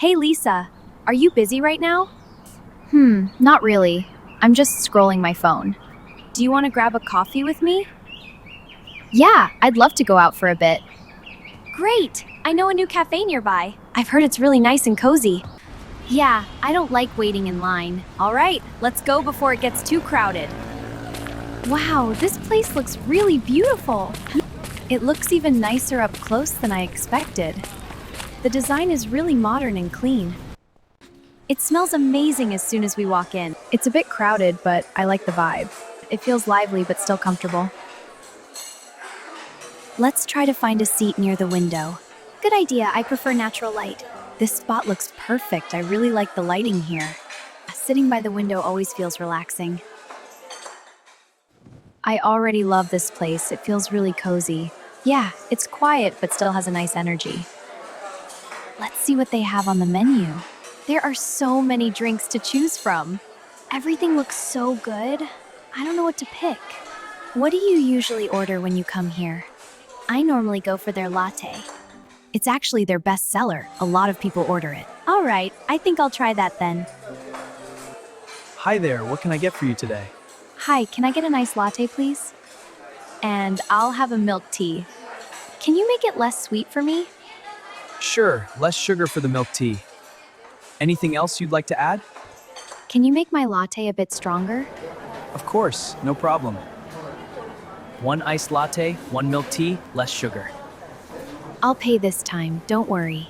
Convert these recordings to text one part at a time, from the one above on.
Hey Lisa, are you busy right now? Not really. I'm just scrolling my phone. Do you want to grab a coffee with me? Yeah, I'd love to go out for a bit. Great! I know a new cafe nearby. I've heard it's really nice and cozy. Yeah, I don't like waiting in line. All right, let's go before it gets too crowded. Wow, this place looks really beautiful. It looks even nicer up close than I expected. The design is really modern and clean. It smells amazing as soon as we walk in. It's a bit crowded, but I like the vibe. It feels lively but still comfortable. Let's try to find a seat near the window. Good idea, I prefer natural light. This spot looks perfect. I really like the lighting here. Sitting by the window always feels relaxing. I already love this place. It feels really cozy. Yeah, it's quiet but still has a nice energy. Let's see what they have on the menu. There are so many drinks to choose from. Everything looks so good. I don't know what to pick. What do you usually order when you come here? I normally go for their latte. It's actually their best seller. A lot of people order it. All right, I think I'll try that then. Hi there, what can I get for you today? Hi, can I get a nice latte, please? And I'll have a milk tea. Can you make it less sweet for me? Sure, less sugar for the milk tea. Anything else you'd like to add? Can you make my latte a bit stronger? Of course, no problem. One iced latte, one milk tea, less sugar. I'll pay this time, don't worry.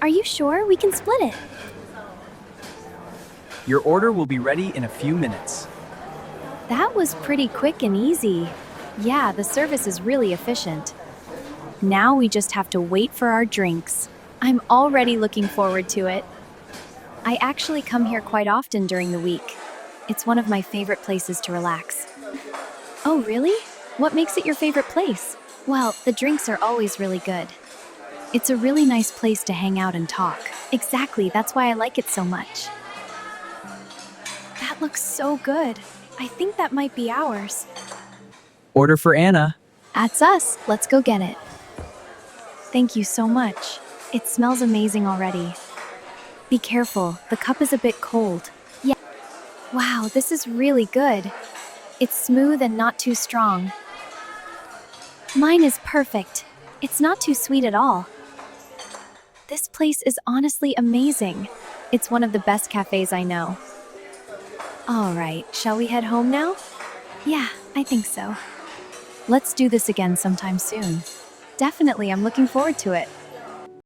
Are you sure we can split it? Your order will be ready in a few minutes. That was pretty quick and easy. Yeah, the service is really efficient. Now we just have to wait for our drinks. I'm already looking forward to it. I actually come here quite often during the week. It's one of my favorite places to relax. Oh, really? What makes it your favorite place? Well, the drinks are always really good. It's a really nice place to hang out and talk. Exactly, that's why I like it so much. That looks so good. I think that might be ours. Order for Anna. That's us. Let's go get it. Thank you so much. It smells amazing already. Be careful, the cup is a bit cold. Yeah. Wow, this is really good. It's smooth and not too strong. Mine is perfect. It's not too sweet at all. This place is honestly amazing. It's one of the best cafes I know. All right, shall we head home now? Yeah, I think so. Let's do this again sometime soon. Definitely, I'm looking forward to it.